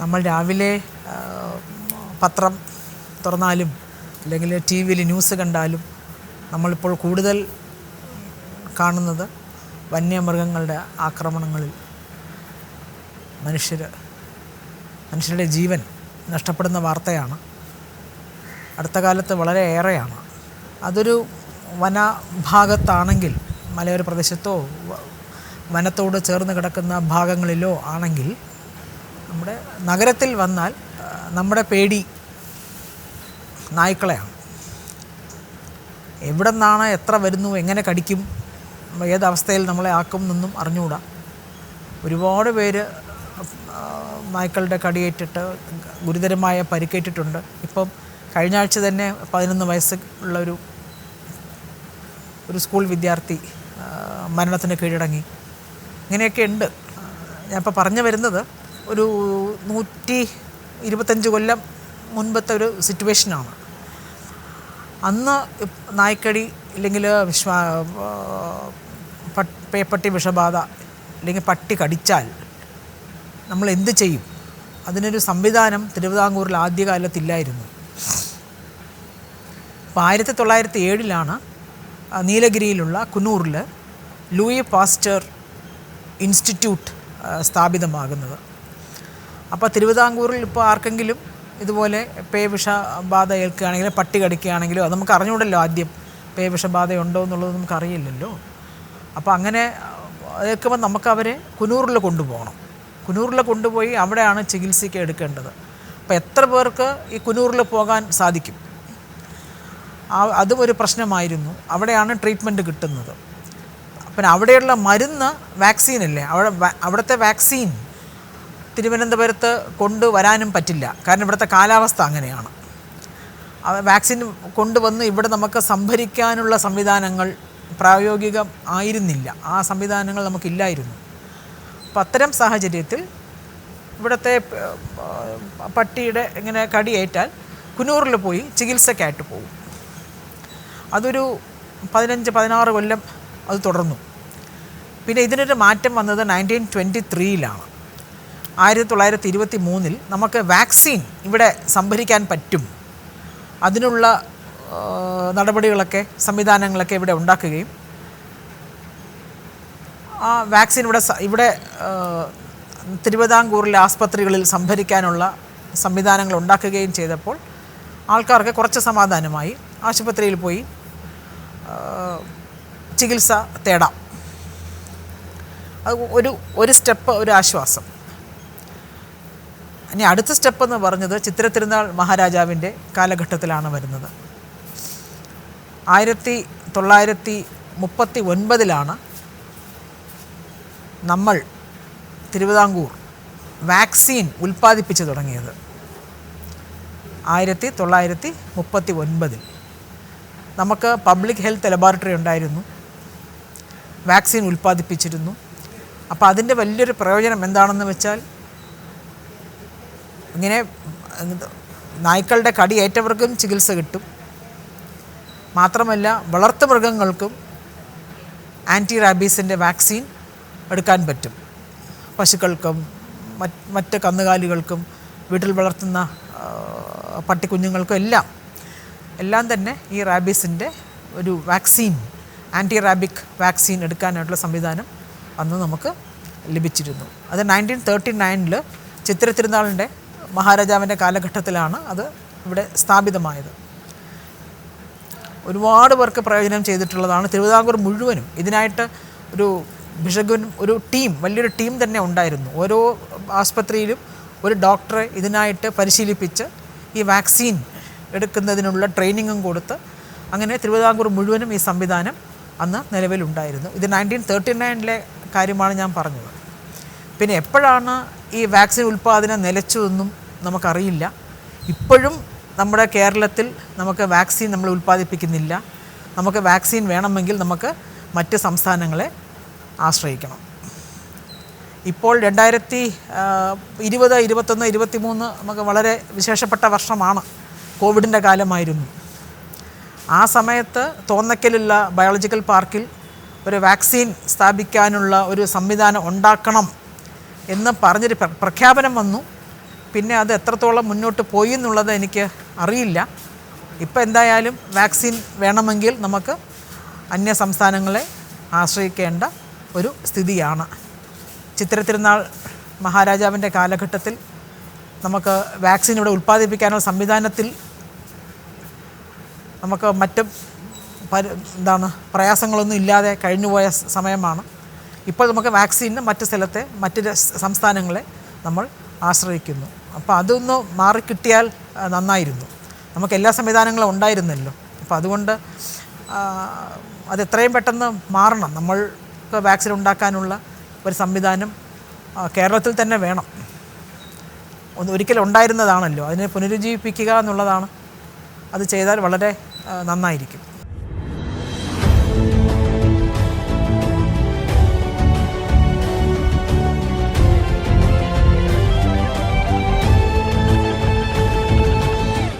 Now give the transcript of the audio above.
നമ്മൾ രാവിലെ പത്രം തുറന്നാലും അല്ലെങ്കിൽ ടി വിയിൽ ന്യൂസ് കണ്ടാലും നമ്മളിപ്പോൾ കൂടുതൽ കാണുന്നത് വന്യമൃഗങ്ങളുടെ ആക്രമണങ്ങളിൽ മനുഷ്യരുടെ ജീവൻ നഷ്ടപ്പെടുന്ന വാർത്തയാണ്. അടുത്ത കാലത്ത് വളരെ ഏറെയാണ്. അതൊരു വനഭാഗത്താണെങ്കിൽ, മലയോര പ്രദേശത്തോ വനത്തോട് ചേർന്ന് കിടക്കുന്ന ഭാഗങ്ങളിലോ ആണെങ്കിൽ, നമ്മുടെ നഗരത്തിൽ വന്നാൽ നമ്മുടെ പേടി നായ്ക്കളെയാണ്. എവിടെ നിന്നാണ്, എത്ര വരുന്നു, എങ്ങനെ കടിക്കും, ഏതവസ്ഥയിൽ നമ്മളെ ആക്കും എന്നൊന്നും അറിഞ്ഞുകൂടാ. ഒരുപാട് പേര് നായ്ക്കളുടെ കടിയേറ്റിട്ട് ഗുരുതരമായ പരിക്കേറ്റിട്ടുണ്ട്. ഇപ്പം കഴിഞ്ഞ ആഴ്ച തന്നെ 11 വയസ്സ് ഉള്ള ഒരു സ്കൂൾ വിദ്യാർത്ഥി മരണത്തിന് കീഴടങ്ങി. ഇങ്ങനെയൊക്കെ ഉണ്ട്. ഞാനിപ്പോൾ പറഞ്ഞു വരുന്നത് ഒരു 125 കൊല്ലം മുൻപത്തെ ഒരു സിറ്റുവേഷനാണ്. അന്ന് നായ്ക്കടി അല്ലെങ്കിൽ പേപ്പട്ടി വിഷബാധ അല്ലെങ്കിൽ പട്ടി കടിച്ചാൽ നമ്മൾ എന്ത് ചെയ്യും? അതിനൊരു സംവിധാനം തിരുവിതാംകൂറിൽ ആദ്യകാലത്തില്ലായിരുന്നു. അപ്പോൾ 1907 നീലഗിരിയിലുള്ള കുന്നൂറിൽ ലൂയി പാസ്റ്റർ ഇൻസ്റ്റിറ്റ്യൂട്ട് സ്ഥാപിതമാകുന്നത്. അപ്പോൾ തിരുവിതാംകൂറിൽ ഇപ്പോൾ ആർക്കെങ്കിലും ഇതുപോലെ പേവിഷബാധ ഏൽക്കുകയാണെങ്കിലും പട്ടി കടിക്കുകയാണെങ്കിലോ അത് നമുക്ക് അറിഞ്ഞുകൂടല്ലോ. ആദ്യം പേവിഷബാധയുണ്ടോ എന്നുള്ളത് നമുക്കറിയില്ലല്ലോ. അപ്പോൾ അങ്ങനെ ഏൽക്കുമ്പോൾ നമുക്കവരെ കുന്നൂറിൽ കൊണ്ടുപോകണം. കുന്നൂറിൽ കൊണ്ടുപോയി അവിടെയാണ് ചികിത്സയ്ക്ക് എടുക്കേണ്ടത്. അപ്പോൾ എത്ര പേർക്ക് ഈ കുന്നൂറിൽ പോകാൻ സാധിക്കും? അതും ഒരു പ്രശ്നമായിരുന്നു. അവിടെയാണ് ട്രീറ്റ്മെൻറ്റ് കിട്ടുന്നത്. പിന്നെ അവിടെയുള്ള മരുന്ന് വാക്സിനല്ലേ, അവിടുത്തെ വാക്സിൻ തിരുവനന്തപുരത്ത് കൊണ്ടുവരാനും പറ്റില്ല. കാരണം ഇവിടുത്തെ കാലാവസ്ഥ അങ്ങനെയാണ്. വാക്സിൻ കൊണ്ടുവന്ന് ഇവിടെ നമുക്ക് സംഭരിക്കാനുള്ള സംവിധാനങ്ങൾ പ്രായോഗികം ആയിരുന്നില്ല. ആ സംവിധാനങ്ങൾ നമുക്കില്ലായിരുന്നു. അപ്പം അത്തരം സാഹചര്യത്തിൽ ഇവിടുത്തെ പട്ടിയുടെ ഇങ്ങനെ കടിയേറ്റാൽ കുന്നൂറിൽ പോയി ചികിത്സയ്ക്കായിട്ട് പോകും. അതൊരു 15-16 കൊല്ലം അത് തുടർന്നു. പിന്നെ ഇതിനൊരു മാറ്റം വന്നത് 1923 1923 നമുക്ക് വാക്സിൻ ഇവിടെ സംഭരിക്കാൻ പറ്റും. അതിനുള്ള നടപടികളൊക്കെ സംവിധാനങ്ങളൊക്കെ ഇവിടെ ഉണ്ടാക്കുകയും ആ വാക്സിൻ ഇവിടെ തിരുവിതാംകൂറിലെ ആസ്പത്രികളിൽ സംഭരിക്കാനുള്ള സംവിധാനങ്ങൾ ഉണ്ടാക്കുകയും ചെയ്തപ്പോൾ ആൾക്കാർക്ക് കുറച്ച് സമാധാനമായി. ആശുപത്രിയിൽ പോയി ചികിത്സ തേടാം. അത് ഒരു സ്റ്റെപ്പ്, ഒരു ആശ്വാസം. ഇനി അടുത്ത സ്റ്റെപ്പ് എന്ന് പറഞ്ഞത് ചിത്തിര തിരുനാൾ മഹാരാജാവിൻ്റെ കാലഘട്ടത്തിലാണ് വരുന്നത്. 1939 നമ്മൾ തിരുവിതാംകൂർ വാക്സിൻ ഉൽപ്പാദിപ്പിച്ച് തുടങ്ങിയത്. 1939 നമുക്ക് പബ്ലിക് ഹെൽത്ത് ലബോറട്ടറി ഉണ്ടായിരുന്നു, വാക്സിൻ ഉൽപ്പാദിപ്പിച്ചിരുന്നു. അപ്പോൾ അതിൻ്റെ വലിയൊരു പ്രയോജനം എന്താണെന്ന് വെച്ചാൽ, ഇങ്ങനെ നായ്ക്കളുടെ കടിയേറ്റവർക്കും ചികിത്സ കിട്ടും. മാത്രമല്ല വളർത്തുമൃഗങ്ങൾക്കും ആൻറ്റി റാബീസിൻ്റെ വാക്സിൻ എടുക്കാൻ പറ്റും. പശുക്കൾക്കും മറ്റ് കന്നുകാലികൾക്കും വീട്ടിൽ വളർത്തുന്ന പട്ടിക്കുഞ്ഞുങ്ങൾക്കും എല്ലാം തന്നെ ഈ റാബീസിൻ്റെ ഒരു വാക്സിൻ, ആൻറ്റി റാബിക് വാക്സിൻ എടുക്കാനായിട്ടുള്ള സംവിധാനം അന്ന് നമുക്ക് ലഭിച്ചിരുന്നു. അത് 1939 ചിത്തിര തിരുനാളിൻ്റെ മഹാരാജാവിൻ്റെ കാലഘട്ടത്തിലാണ് അത് ഇവിടെ സ്ഥാപിതമായത്. ഒരുപാട് പേർക്ക് പ്രയോജനം ചെയ്തിട്ടുള്ളതാണ്. തിരുവിതാംകൂർ മുഴുവനും ഇതിനായിട്ട് ഒരു ടീം, വലിയൊരു ടീം തന്നെ ഉണ്ടായിരുന്നു. ഓരോ ആസ്പത്രിയിലും ഒരു ഡോക്ടറെ ഇതിനായിട്ട് പരിശീലിപ്പിച്ച് ഈ വാക്സിൻ എടുക്കുന്നതിനുള്ള ട്രെയിനിങ്ങും കൊടുത്ത് അങ്ങനെ തിരുവിതാംകൂർ മുഴുവനും ഈ സംവിധാനം അന്ന് നിലവിലുണ്ടായിരുന്നു. ഇത് 1939 കാര്യമാണ് ഞാൻ പറഞ്ഞത്. പിന്നെ എപ്പോഴാണ് ഈ വാക്സിൻ ഉൽപ്പാദനം നിലച്ചതെന്നും നമുക്കറിയില്ല. ഇപ്പോഴും നമ്മുടെ കേരളത്തിൽ നമുക്ക് വാക്സിൻ നമ്മൾ ഉൽപ്പാദിപ്പിക്കുന്നില്ല. നമുക്ക് വാക്സിൻ വേണമെങ്കിൽ നമുക്ക് മറ്റ് സംസ്ഥാനങ്ങളെ ആശ്രയിക്കണം. ഇപ്പോൾ 2020, 2021, 2023 നമുക്ക് വളരെ വിശേഷപ്പെട്ട വർഷമാണ്. കോവിഡിൻ്റെ കാലമായിരുന്നു. ആ സമയത്ത് തോന്നയ്ക്കലുള്ള ബയോളജിക്കൽ പാർക്കിൽ ഒരു വാക്സിൻ സ്ഥാപിക്കാനുള്ള ഒരു സംവിധാനം ഉണ്ടാക്കണം എന്ന് പറഞ്ഞൊരു പ്രഖ്യാപനം വന്നു. പിന്നെ അത് എത്രത്തോളം മുന്നോട്ട് പോയി എന്നുള്ളത് എനിക്ക് അറിയില്ല. ഇപ്പോൾ എന്തായാലും വാക്സിൻ വേണമെങ്കിൽ നമുക്ക് അന്യ സംസ്ഥാനങ്ങളെ ആശ്രയിക്കേണ്ട ഒരു സ്ഥിതിയാണ്. ചിത്തിര തിരുനാൾ മഹാരാജാവിൻ്റെ കാലഘട്ടത്തിൽ നമുക്ക് വാക്സിൻ ഇവിടെ ഉൽപ്പാദിപ്പിക്കാനുള്ള സംവിധാനത്തിൽ നമുക്ക് മറ്റ് പ്രയാസങ്ങളൊന്നും ഇല്ലാതെ കഴിഞ്ഞുപോയ സമയമാണ്. ഇപ്പോൾ നമുക്ക് വാക്സിന് മറ്റ് സ്ഥലത്തെ മറ്റ് സംസ്ഥാനങ്ങളെ നമ്മൾ ആശ്രയിക്കുന്നു. അപ്പോൾ അതൊന്ന് മാറിക്കിട്ടിയാൽ നന്നായിരുന്നു. നമുക്ക് എല്ലാ സംവിധാനങ്ങളും ഉണ്ടായിരുന്നല്ലോ. അപ്പോൾ അതുകൊണ്ട് അത് എത്രയും പെട്ടെന്ന് മാറണം. നമ്മൾക്ക് വാക്സിൻ ഉണ്ടാക്കാനുള്ള ഒരു സംവിധാനം കേരളത്തിൽ തന്നെ വേണം. ഒരിക്കലും ഉണ്ടായിരുന്നതാണല്ലോ, അതിനെ പുനരുജ്ജീവിപ്പിക്കുക എന്നുള്ളതാണ്. അത് ചെയ്താൽ വളരെ നന്നായിരിക്കും.